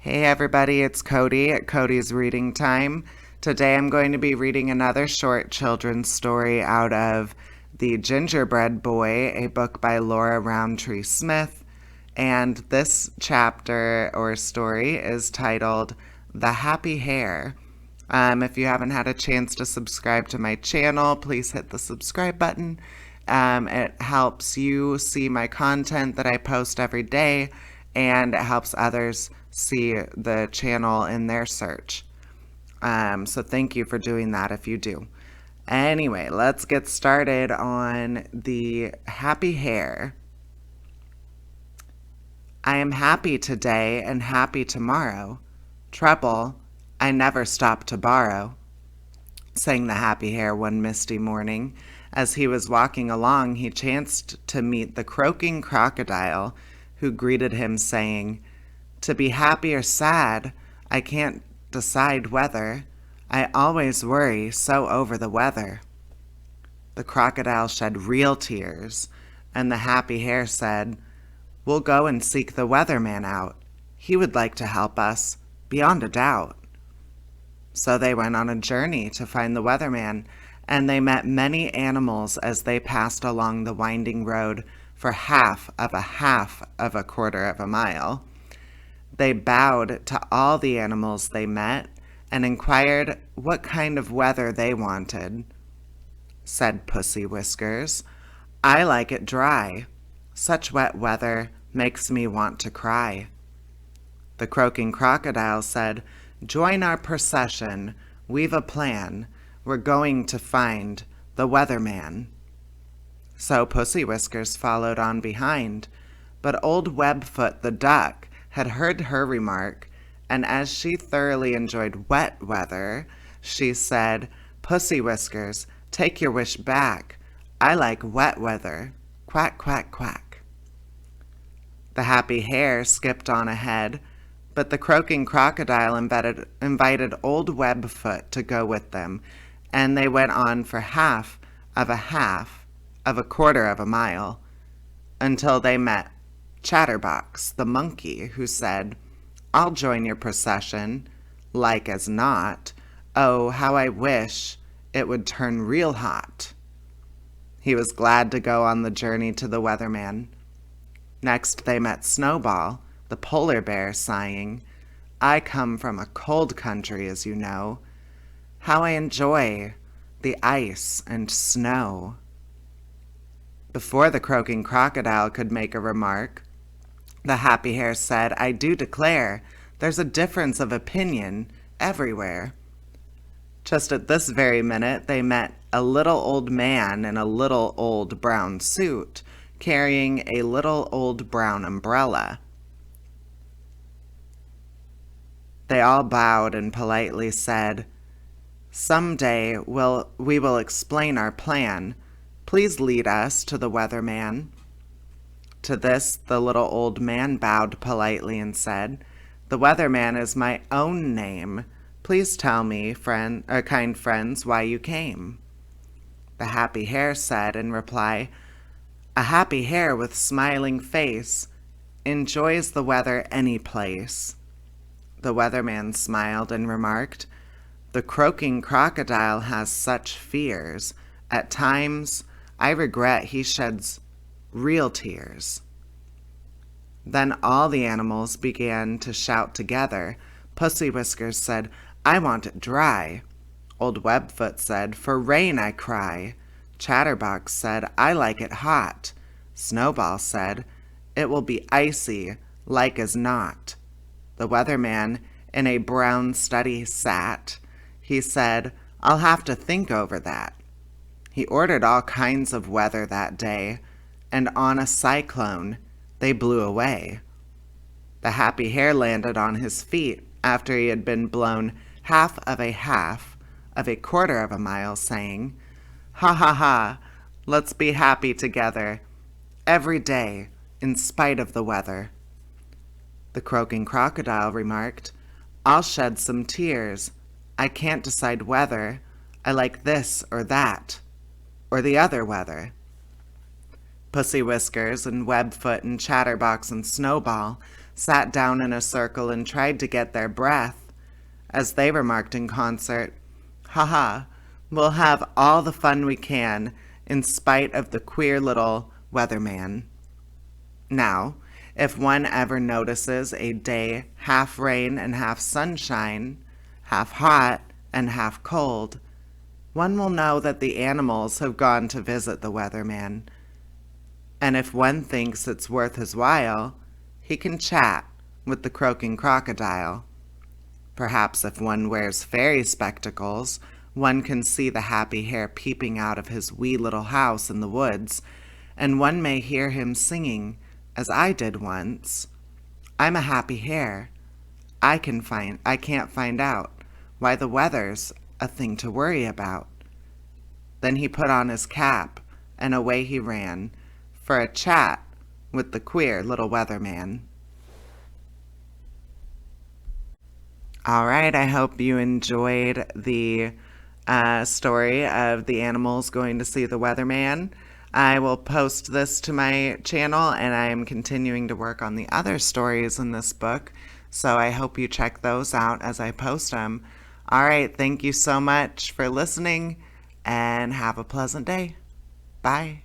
Hey everybody, it's Cody at Cody's Reading Time. Today I'm going to be reading another short children's story out of The Gingerbread Boy, a book by Rountree Smith. And this chapter or story is titled The Happy Hare. If you haven't had a chance to subscribe to my channel, please hit the subscribe button. It helps you see my content that I post every day, and it helps others see the channel in their search. So thank you for doing that if you do. Anyway, let's get started on The Happy Hare. I am happy today and happy tomorrow. Trouble I never stop to borrow, sang the Happy Hare one misty morning. As he was walking along, he chanced to meet the croaking crocodile, who greeted him, saying, "To be happy or sad, I can't decide whether. I always worry so over the weather." The crocodile shed real tears, and the Happy Hare said, "We'll go and seek the weatherman out. He would like to help us, beyond a doubt." So they went on a journey to find the weatherman, and they met many animals as they passed along the winding road for half of a quarter of a mile. They bowed to all the animals they met and inquired what kind of weather they wanted. Said Pussy Whiskers, "I like it dry. Such wet weather makes me want to cry." The croaking crocodile said, "Join our procession. We've a plan. We're going to find the weatherman." So Pussy Whiskers followed on behind, but old Webfoot the duck had heard her remark, and as she thoroughly enjoyed wet weather, she said, "Pussy Whiskers, take your wish back. I like wet weather. Quack, quack, quack." The Happy Hare skipped on ahead, but the croaking crocodile invited old Webfoot to go with them, and they went on for half of a quarter of a mile, until they met Chatterbox the monkey, who said, "I'll join your procession, like as not. Oh, how I wish it would turn real hot." He was glad to go on the journey to the weatherman. Next they met Snowball, the polar bear, sighing, "I come from a cold country, as you know. How I enjoy the ice and snow." Before the croaking crocodile could make a remark, the Happy Hare said, "I do declare there's a difference of opinion everywhere." Just at this very minute they met a little old man in a little old brown suit, carrying a little old brown umbrella. They all bowed and politely said, "Someday we will explain our plan. Please lead us to the weatherman." To this the little old man bowed politely and said, "The weatherman is my own name. Please tell me, kind friends, why you came." The Happy Hare said in reply, "A happy hare with smiling face enjoys the weather any place." The weatherman smiled and remarked, "The croaking crocodile has such fears. At times I regret he sheds real tears." Then all the animals began to shout together. Pussy Whiskers said, "I want it dry." Old Webfoot said, "For rain I cry." Chatterbox said, "I like it hot." Snowball said, "It will be icy, like as not." The weatherman in a brown study sat. He said, "I'll have to think over that." He ordered all kinds of weather that day, and on a cyclone they blew away. The Happy Hare landed on his feet after he had been blown half of a quarter of a mile, saying, "Ha ha ha, let's be happy together, every day, in spite of the weather." The croaking crocodile remarked, "I'll shed some tears. I can't decide whether I like this or that, or the other weather." Pussy Whiskers and Webfoot and Chatterbox and Snowball sat down in a circle and tried to get their breath, as they remarked in concert, "Ha ha, we'll have all the fun we can, in spite of the queer little weatherman." Now, if one ever notices a day half rain and half sunshine, half hot and half cold, one will know that the animals have gone to visit the weatherman. And if one thinks it's worth his while, he can chat with the croaking crocodile. Perhaps if one wears fairy spectacles, one can see the happy hare peeping out of his wee little house in the woods, and one may hear him singing, as I did once, "I'm a happy hare. I can't find out why the weather's a thing to worry about." Then he put on his cap, and away he ran for a chat with the queer little weatherman. All right, I hope you enjoyed the story of the animals going to see the weatherman. I will post this to my channel, and I am continuing to work on the other stories in this book, so I hope you check those out as I post them. All right, thank you so much for listening, and have a pleasant day. Bye.